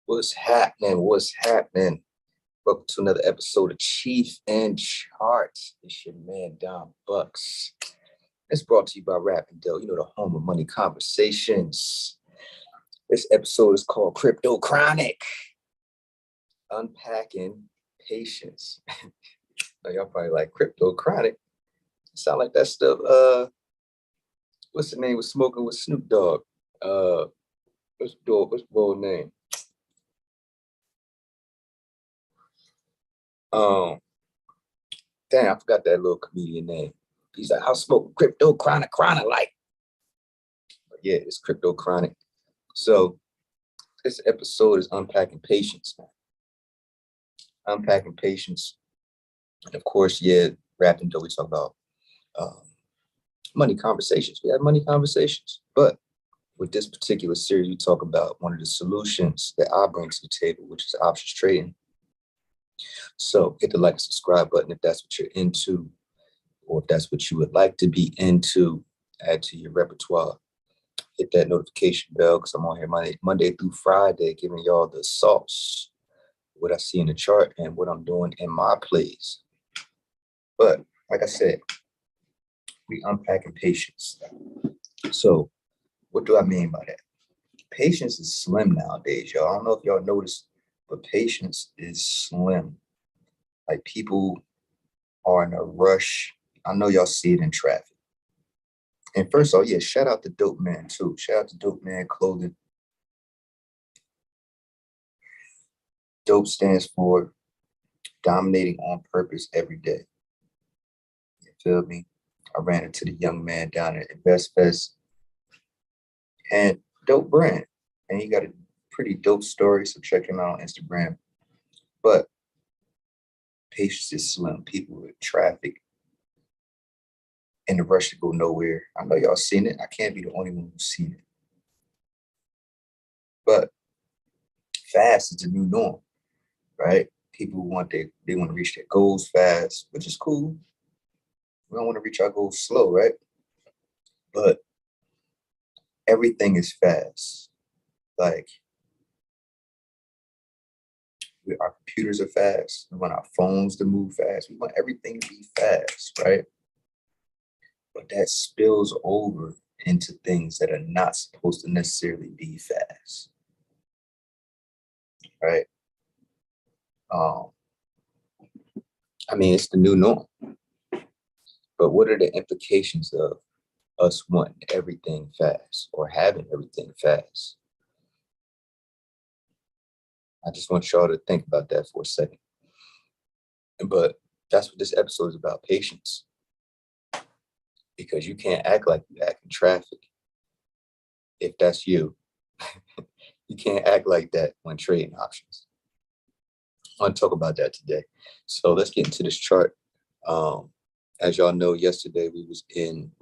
What's happening? What's happening? Welcome to another episode of Cheef and Charts. It's your man, Don Bucks. It's brought to you by Rap and Dell, the home of money conversations. This episode is called KryptoKronic, Unpacking Patience. Now, y'all probably like KryptoKronic. Sound like that stuff. What's the name? Was smoking with Snoop Dogg. What's the name? Damn, I forgot that little comedian name. He's like, I'll smoke KryptoKronic, like. But yeah, it's KryptoKronic. So this episode is Unpacking Patience, man. Unpacking Patience. And of course, yeah, rapping, though we talk about money conversations. We have money conversations. But with this particular series, we talk about one of the solutions that I bring to the table, which is options trading. So hit the like and subscribe button if that's what you're into, or if that's what you would like to be into, add to your repertoire. Hit that notification bell because I'm on here Monday through Friday, giving y'all the sauce, what I see in the chart and what I'm doing in my plays. But like I said, we unpacking patience. So what do I mean by that? Patience is slim nowadays, y'all. I don't know if y'all noticed, but patience is slim. Like, people are in a rush. I know y'all see it in traffic. And first of all, yeah, shout out to Dope Man too. Shout out to Dope Man Clothing. Dope stands for dominating on purpose every day. You feel me? I ran into the young man down at Invest Fest, and dope brand. And he got a pretty dope story, so check him out on Instagram. But patience is slim. People with traffic in the rush to go nowhere. I know y'all seen it. I can't be the only one who's seen it. But fast is the new norm, right? People want they want to reach their goals fast, which is cool. We don't want to reach our goals slow, right? But everything is fast. Like, our computers are fast. We want our phones to move fast. We want everything to be fast, right? But that spills over into things that are not supposed to necessarily be fast, right? I mean, it's the new norm. But what are the implications of us wanting everything fast or having everything fast? I just want y'all to think about that for a second. But that's what this episode is about, patience. Because you can't act like you act in traffic. If that's you, you can't act like that when trading options. I want to talk about that today. So let's get into this chart. As y'all know, yesterday we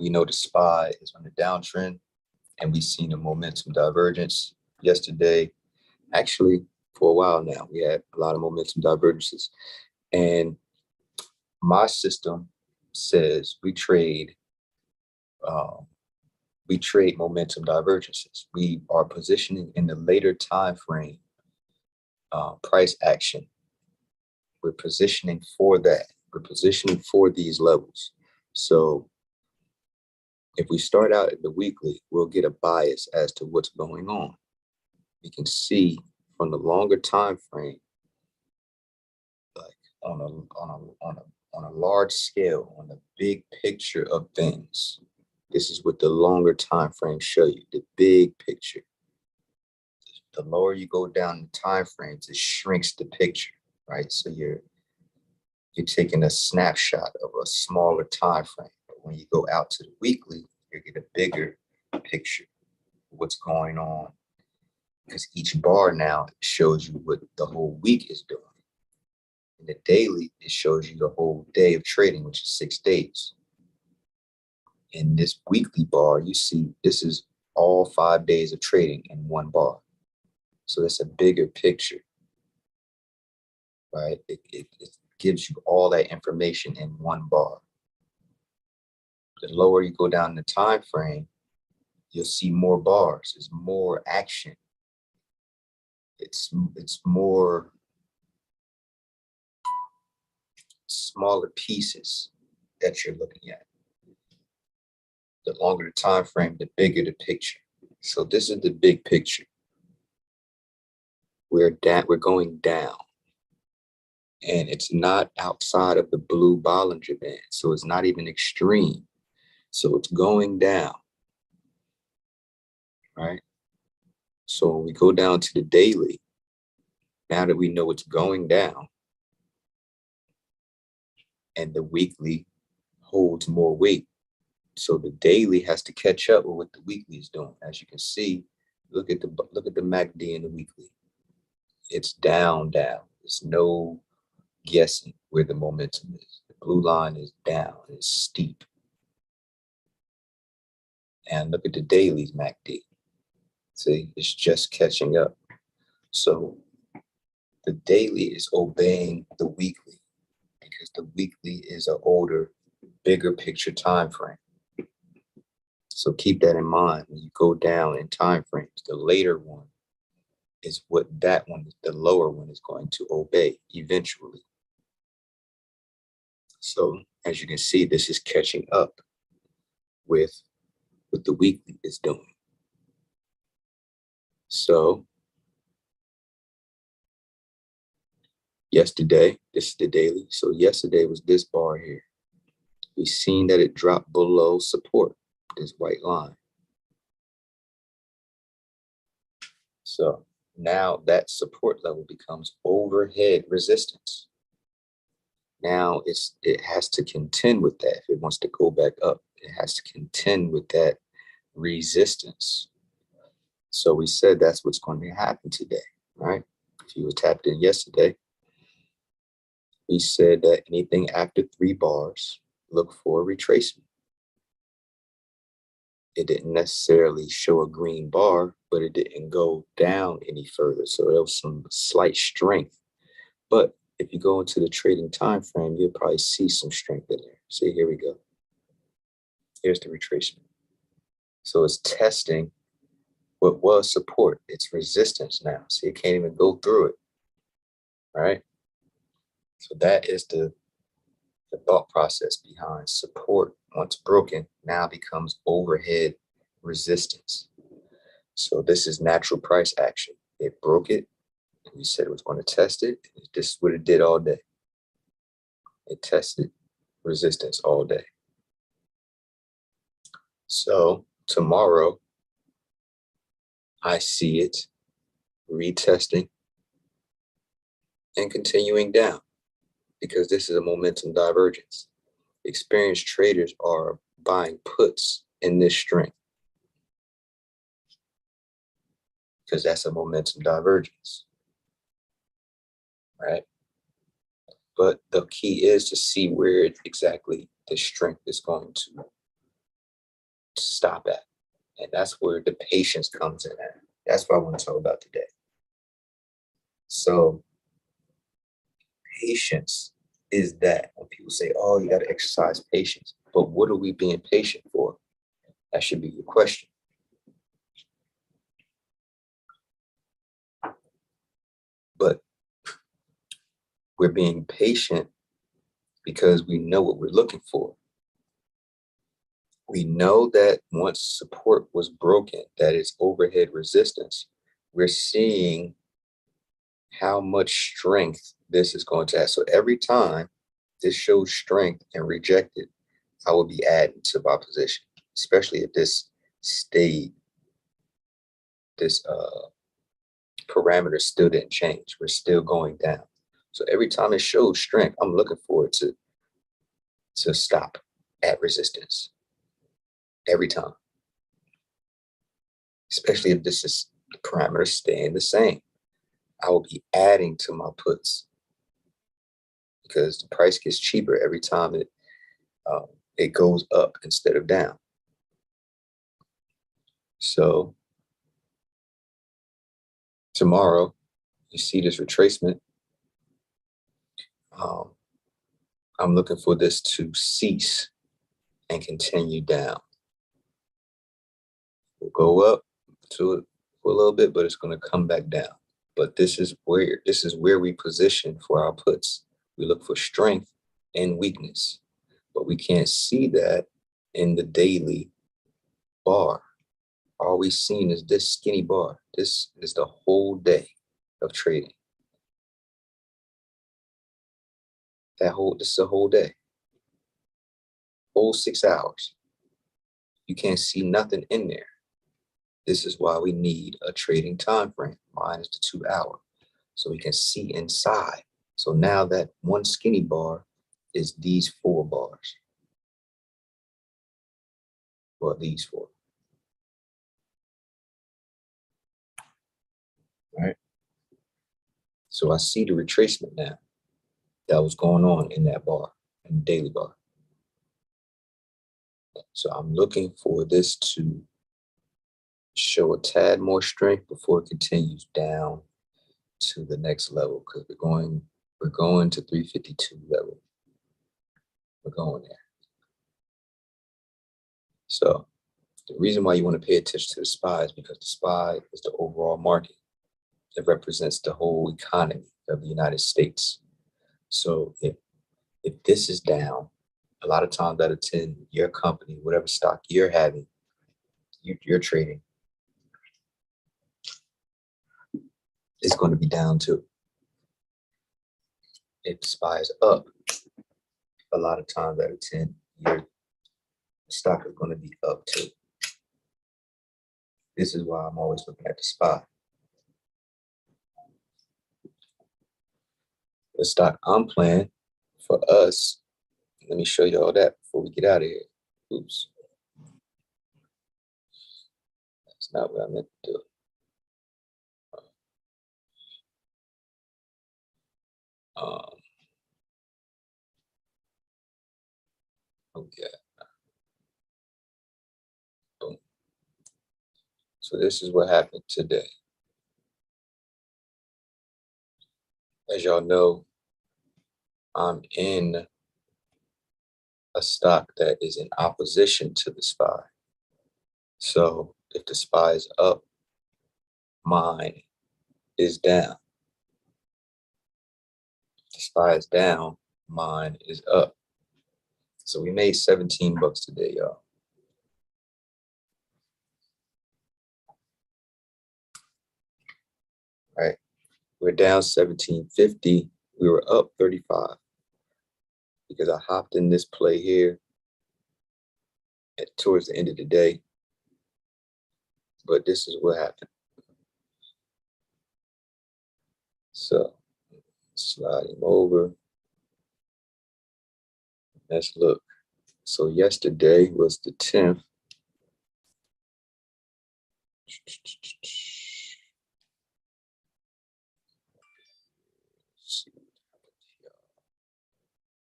know the SPY is on the downtrend, and we've seen a momentum divergence yesterday. Actually, for a while now, we had a lot of momentum divergences. And my system says we trade momentum divergences. We are positioning in the later time frame price action. We're positioning for that. We're positioning for these levels. So if we start out in the weekly, we'll get a bias as to what's going on. We can see from the longer time frame, like on a large scale, on the big picture of things. This is what the longer time frames show you, the big picture. The lower you go down the time frames, it shrinks the picture, right? So you're taking a snapshot of a smaller time frame. But when you go out to the weekly, you get a bigger picture of what's going on, because each bar now shows you what the whole week is doing. In the daily, it shows you the whole day of trading, which is 6 days. In this weekly bar, you see this is all 5 days of trading in one bar. So that's a bigger picture, right? It gives you all that information in one bar. The lower you go down the time frame, you'll see more bars. There's more action. it's more smaller pieces that you're looking at. The longer the time frame, the bigger the picture. So this is the big picture. We're going down, and it's not outside of the blue Bollinger Band, so it's not even extreme. So it's going down, right? So when we go down to the daily, now that we know it's going down, and the weekly holds more weight, so the daily has to catch up with what the weekly is doing. As you can see, look at the MACD in the weekly. It's down. There's no guessing where the momentum is. The blue line is down. It's steep. And look at the daily's MACD. See, it's just catching up. So the daily is obeying the weekly because the weekly is an older, bigger picture time frame. So keep that in mind when you go down in time frames. The later one is what that one, the lower one, is going to obey eventually. So as you can see, this is catching up with what the weekly is doing. So yesterday, this is the daily. So yesterday was this bar here. We've seen that it dropped below support, this white line. So now that support level becomes overhead resistance. Now it has to contend with that. If it wants to go back up, it has to contend with that resistance. So we said that's what's going to happen today, right? If you were tapped in yesterday, we said that anything after 3 bars, look for a retracement. It didn't necessarily show a green bar, but it didn't go down any further. So there was some slight strength. But if you go into the trading time frame, you'll probably see some strength in there. See, here we go. Here's the retracement. So it's testing what was support. It's resistance now. So you can't even go through it. All right. So that is the thought process behind support. Once broken, now becomes overhead resistance. So this is natural price action. It broke it. And we said it was going to test it. This is what it did all day. It tested resistance all day. So tomorrow, I see it retesting and continuing down because this is a momentum divergence. Experienced traders are buying puts in this strength because that's a momentum divergence, right? But the key is to see where exactly the strength is going to stop at. And that's where the patience comes in at. That's what I want to talk about today. So patience is that when people say, oh, you got to exercise patience. But what are we being patient for? That should be your question. But we're being patient because we know what we're looking for. We know that once support was broken, that is overhead resistance, we're seeing how much strength this is going to have. So every time this shows strength and rejected, I will be adding to my position, especially if this stayed, this parameter still didn't change. We're still going down. So every time it shows strength, I'm looking for it to stop at resistance. Every time. Especially if this is the parameter staying the same. I will be adding to my puts because the price gets cheaper every time it goes up instead of down. So tomorrow, you see this retracement. I'm looking for this to cease and continue down. We'll go up to it for a little bit, but it's going to come back down. But this is where we position for our puts. We look for strength and weakness, but we can't see that in the daily bar. All we've seen is this skinny bar. This is the whole day of trading. This is a whole day, whole 6 hours. You can't see nothing in there. This is why we need a trading time frame. Mine is the 2 hour, so we can see inside. So now that one skinny bar is these 4 bars. Well, these 4. Right. So I see the retracement now that was going on in that bar, in the daily bar. So I'm looking for this to show a tad more strength before it continues down to the next level, because we're going to 352 level. We're going there. So the reason why you want to pay attention to the SPY is because the SPY is the overall market. It represents the whole economy of the United States. So if this is down, a lot of times out of 10, your company, whatever stock you're having, you're trading, it's going to be down too. If the SPY is up, a lot of times out of 10, your stock is going to be up too. This is why I'm always looking at the SPY. The stock I'm playing for us, let me show you all that before we get out of here. Oops. That's not what I meant to do. Okay. Boom. So this is what happened today. As y'all know, I'm in a stock that is in opposition to the SPY. So if the SPY is up, mine is down. If the SPY is down, mine is up. So we made 17 bucks today, y'all. Right? We're down 17.50. We were up 35 because I hopped in this play here towards the end of the day. But this is what happened. So slide him over. Let's look. So yesterday was the 10th.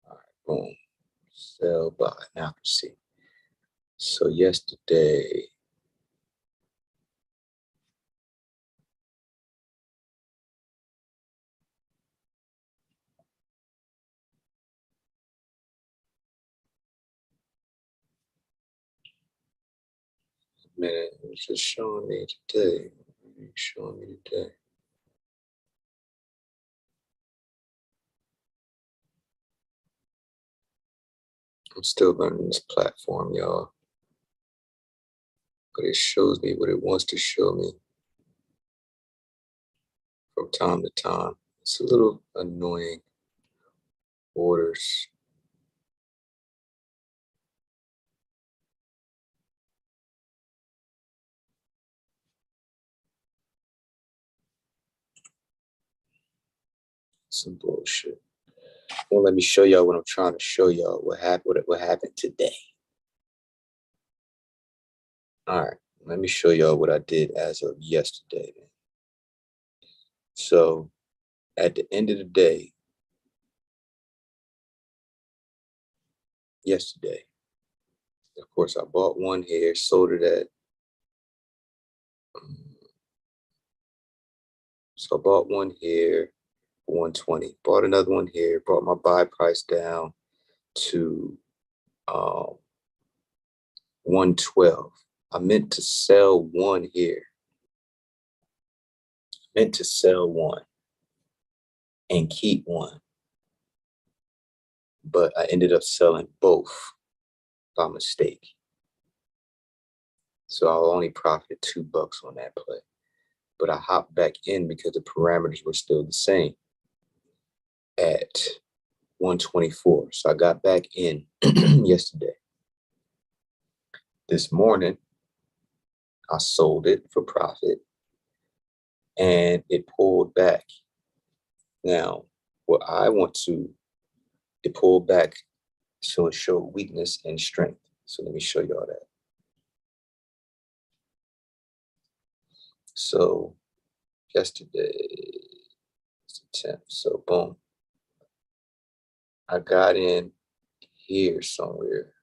All right, boom. Sell by. Now I can see. So yesterday, man, it was just showing me today. Showing me today. I'm still learning this platform, y'all. But it shows me what it wants to show me from time to time. It's a little annoying. Orders. Some bullshit. Well, let me show y'all what I'm trying to show y'all. What happened today. All right, let me show y'all what I did as of yesterday. So at the end of the day, yesterday, of course, I bought one here, sold it at, so I bought one here for 120, bought another one here, brought my buy price down to 112. I meant to sell one here. meant to sell one and keep one, but I ended up selling both by mistake. So I'll only profit $2 on that play. But I hopped back in because the parameters were still the same at 124. So I got back in yesterday. This morning, I sold it for profit and it pulled back. Now, what I want to, it pulled back so it showed weakness and strength. So let me show y'all that. So yesterday, it's the 10th. So boom, I got in here somewhere.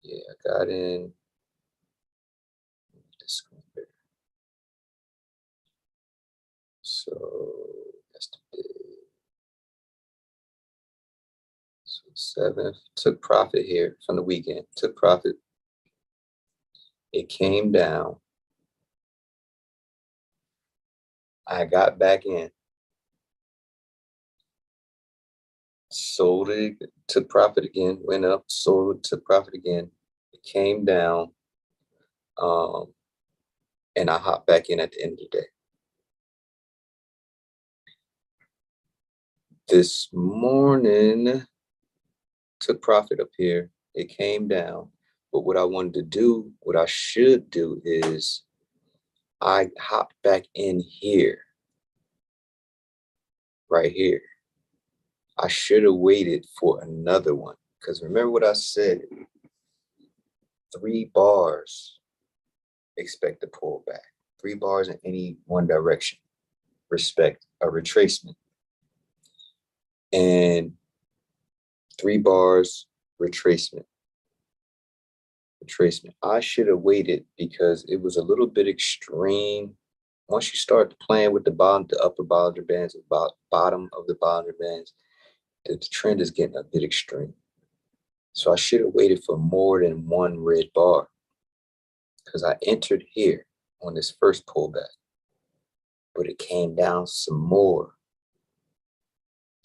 Yeah, I got in this one here. So yesterday, so 7th, took profit here from the weekend, took profit. It came down. I got back in, sold it, took profit again, went up, sold it, took profit again. It came down, and I hopped back in at the end of the day. This morning, took profit up here. It came down. But what I wanted to do, what I should do is I hopped back in here, right here. I should have waited for another one. Because remember what I said, 3 bars expect to pull back. 3 bars in any one direction, respect a retracement. And 3 bars, retracement. I should have waited because it was a little bit extreme. Once you start playing with the upper Bollinger Bands, about bottom of the Bollinger Bands, the trend is getting a bit extreme. So I should have waited for more than one red bar because I entered here on this first pullback, but it came down some more.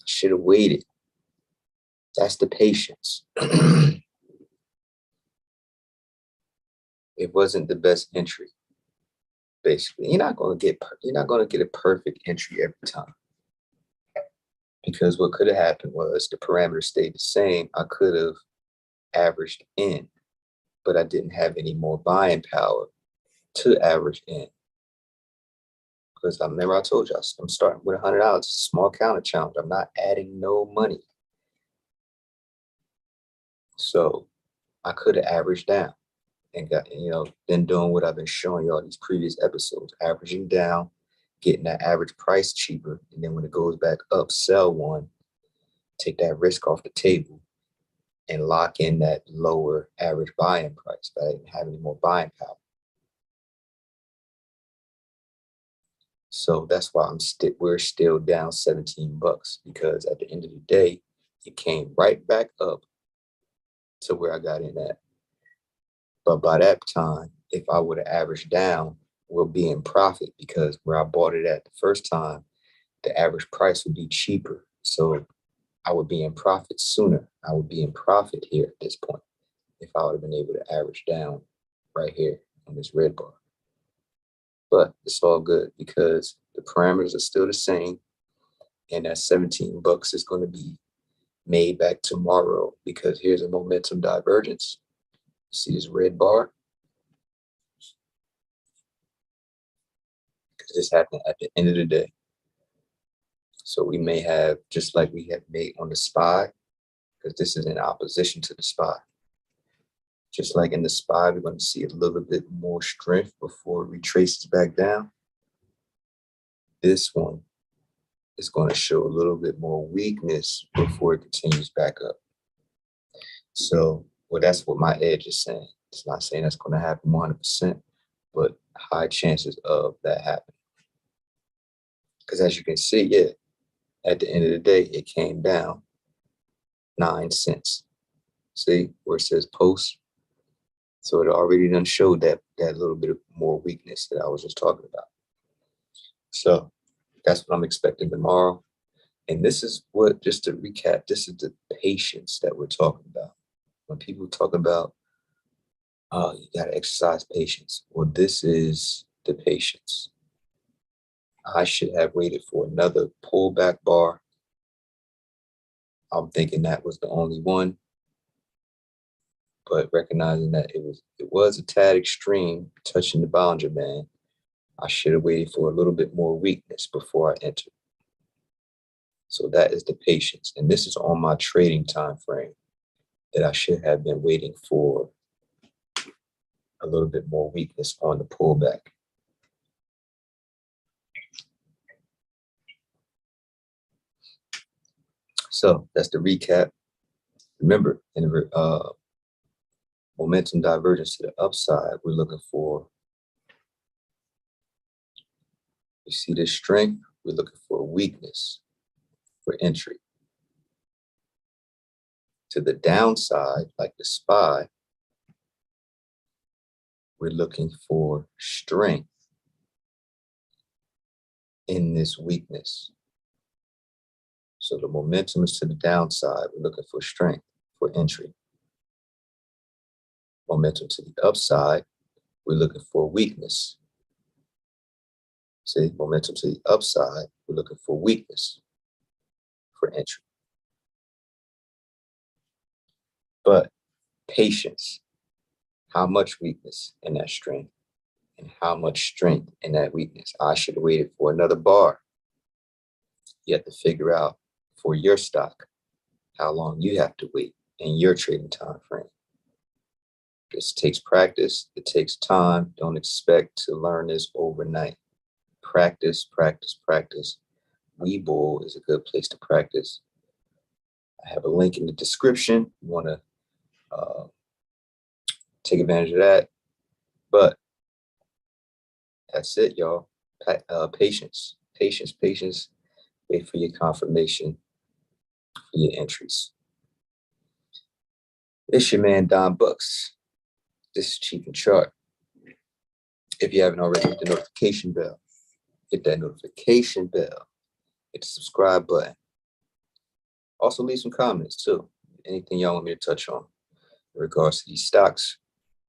I should have waited. That's the patience. It wasn't the best entry. Basically, you're not going to get a perfect entry every time. Because what could have happened was the parameters stayed the same. I could have averaged in, but I didn't have any more buying power to average in. Because I remember I told you I'm starting with $100, small counter challenge. I'm not adding no money. So I could have averaged down and got, been doing what I've been showing y'all these previous episodes, averaging down, getting that average price cheaper. And then when it goes back up, sell one, take that risk off the table and lock in that lower average buying price, but I didn't have any more buying power. So that's why we're still down $17 because at the end of the day, it came right back up to where I got in at. But by that time, if I would have averaged down, we'll be in profit because where I bought it at the first time, the average price would be cheaper. So I would be in profit sooner. I would be in profit here at this point if I would have been able to average down right here on this red bar. But it's all good because the parameters are still the same. And that $17 is going to be made back tomorrow because here's a momentum divergence. See this red bar? Because this happened at the end of the day. So we may have, just like we have made on the SPY, because this is in opposition to the SPY. Just like in the SPY, we're going to see a little bit more strength before it retraces back down. This one is going to show a little bit more weakness before it continues back up. So, well, that's what my edge is saying. It's not saying that's going to happen 100%, but high chances of that happening. Because as you can see, yeah, at the end of the day, it came down 9 cents. See where it says post? So it already done showed that little bit of more weakness that I was just talking about. So that's what I'm expecting tomorrow. And this is what, just to recap, this is the patience that we're talking about. When people talk about, oh, you got to exercise patience. Well, this is the patience. I should have waited for another pullback bar. I'm thinking that was the only one, but recognizing that it was a tad extreme, touching the boundary band, I should have waited for a little bit more weakness before I entered. So that is the patience. And this is on my trading time frame that I should have been waiting for a little bit more weakness on the pullback. So that's the recap. Remember, in momentum divergence to the upside, we're looking for, you see this strength, we're looking for weakness for entry. To the downside, like the SPY, we're looking for strength in this weakness. So the momentum is to the downside, we're looking for strength for entry. Momentum to the upside, we're looking for weakness. See, momentum to the upside, we're looking for weakness for entry. But patience, how much weakness in that strength and how much strength in that weakness? I should have waited for another bar. You have to figure out for your stock how long you have to wait in your trading time frame. This takes practice. It takes time. Don't expect to learn this overnight. Practice, practice, practice. Webull is a good place to practice. I have a link in the description. You want to take advantage of that. But that's it, y'all. Patience, patience, patience. Wait for your confirmation for your entries. It's your man, Don Bucks. This is Cheef and Chart. If you haven't already, hit the notification bell. Hit that notification bell. Hit the subscribe button. Also leave some comments too. Anything y'all want me to touch on in regards to these stocks,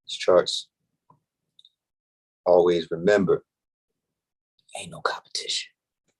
these charts. Always remember, ain't no competition.